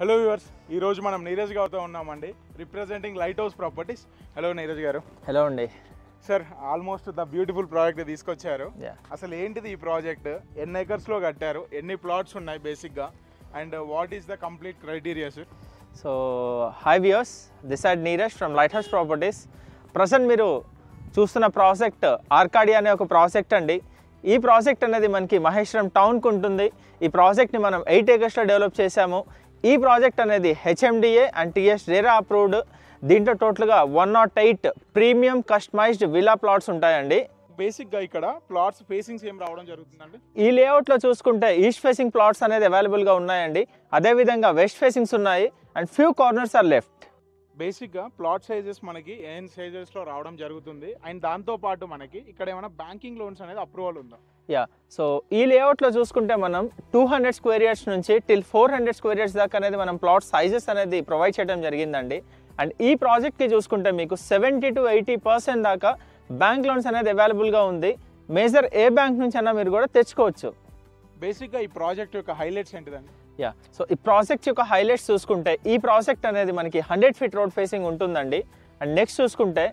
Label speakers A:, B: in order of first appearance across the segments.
A: Hello viewers, ఈరోజు మనం నీరజ్ గారితో ఉన్నామండి, representing light house properties. Hello Neeraj గారు.
B: హలో అండి
A: sir, almost the beautiful project తీసుకొచ్చారు. అసలు ఏంటిది ఈ ప్రాజెక్ట్? ఎన్ని ఎకర్స్లో కట్టారు? ఎన్ని ప్లాట్స్ ఉన్నాయి బేసిక్గా? And what is the complete criteria sir?
B: So high viewers, this side Neeraj from light house properties. Present మీరు చూస్తున్న ప్రాజెక్ట్ ఆర్కాడియా అనే ఒక ప్రాజెక్ట్ అండి. ఈ ప్రాజెక్ట్ అనేది మనకి మహేశ్వరం టౌన్కి ఉంటుంది. ఈ ప్రాజెక్ట్ని మనం 8 acresలో డెవలప్ చేశాము. ఈ ప్రాజెక్ట్ అనేది HMDA and TS RERA approved. దీంట్లో టోటల్గా 108 ప్రీమియం కస్టమైజ్డ్ విలా ప్లాట్స్ ఉంటాయండి.
A: బేసిక్గా ఇక్కడ ప్లాట్స్ ఫేసింగ్స్ ఏం రావడం జరుగుతుందండి?
B: ఈ లేఅవుట్లో చూసుకుంటే ఈస్ట్ ఫేసింగ్ ప్లాట్స్ అనేది అవైలబుల్గా ఉన్నాయండి. అదేవిధంగా వెస్ట్ ఫేసింగ్స్ ఉన్నాయి and few corners are left.
A: బేసిక్గా ప్లాట్ సైజెస్ మనకి ఏం సైజెస్లో రావడం జరుగుతుంది. అండ్ దాంతోపాటు మనకి ఇక్కడ ఏమైనా బ్యాంకింగ్ లోన్స్ అనేది అప్రూవల్ ఉందా?
B: సో ఈ లేఅవుట్లో చూసుకుంటే మనం 200 square yards నుంచి టిల్ 400 square yards దాకా అనేది మనం ప్లాట్ సైజెస్ అనేది ప్రొవైడ్ చేయడం జరిగిందండి. అండ్ ఈ ప్రాజెక్ట్కి చూసుకుంటే మీకు 70 to 80% దాకా బ్యాంక్ లోన్స్ అనేది అవైలబుల్గా ఉంది. మేజర్ ఏ బ్యాంక్ నుంచి అయినా మీరు కూడా తెచ్చుకోవచ్చు.
A: బేసిక్గా ఈ ప్రాజెక్ట్ యొక్క హైలైట్స్ ఏంటిదండి?
B: సో ఈ ప్రాజెక్ట్ యొక్క హైలైట్స్ చూసుకుంటే ఈ ప్రాజెక్ట్ అనేది మనకి 100 feet రోడ్ ఫేసింగ్ ఉంటుందండి. అండ్ నెక్స్ట్ చూసుకుంటే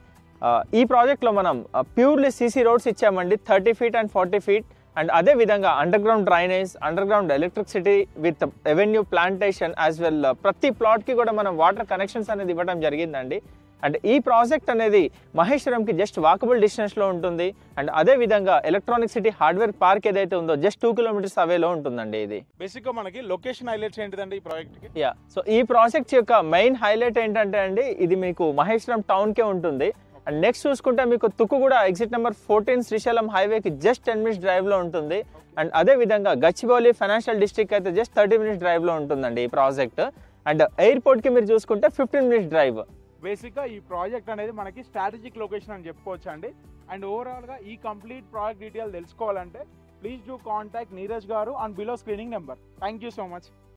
B: ఈ ప్రాజెక్ట్లో మనం ప్యూర్లీ సీసీ రోడ్స్ ఇచ్చామండి, 30 feet and 40 feet. అండ్ అదేవిధంగా under ground drainage, under ground electricity with avenue plantation as well. ప్రతి ప్లాట్కి కూడా మనం వాటర్ కనెక్షన్స్ అనేది ఇవ్వడం జరిగిందండి. అండ్ ఈ ప్రాజెక్ట్ అనేది మహేశ్వరంకి జస్ట్ వాకబుల్ డిస్టెన్స్లో ఉంటుంది. అండ్ అదేవిధంగా ఎలక్ట్రానిక్ సిటీ హార్డ్వేర్ పార్క్ ఏదైతే ఉందో జస్ట్ 2 kilometers అవేలో ఉంటుందండి. ఇది
A: బేసిక్గా మనకి లొకేషన్ హైలైట్స్ ఏంటిదండి ఈ ప్రాజెక్ట్కి?
B: సో ఈ ప్రాజెక్ట్ యొక్క మెయిన్ హైలైట్ ఏంటంటే అండి, ఇది మీకు మహేశ్వరం టౌన్కే ఉంటుంది. అండ్ నెక్స్ట్ చూసుకుంటే మీకు తుక్కుగూడ ఎగ్జిట్ నెంబర్ 14 శ్రీశైలం హైవేకి జస్ట్ 10 minutes డ్రైవ్లో ఉంటుంది. అండ్ అదేవిధంగా గచ్చిబౌలి ఫైనాన్షియల్ డిస్ట్రిక్ట్ అయితే జస్ట్ 30 minutes డ్రైవ్లో ఉంటుందండి ఈ ప్రాజెక్ట్. అండ్ ఎయిర్పోర్ట్కి మీరు చూసుకుంటే 15 minutes డ్రైవ్.
A: బేసిక్గా ఈ ప్రాజెక్ట్ అనేది మనకి స్ట్రాటజిక్ లొకేషన్ అని చెప్పుకోవచ్చు అండి. అండ్ ఓవరాల్గా ఈ కంప్లీట్ ప్రాజెక్ట్ డీటెయిల్ తెలుసుకోవాలంటే ప్లీజ్ డూ కాంటాక్ట్ నీరజ్ గారు on below screening number. Thank you so much.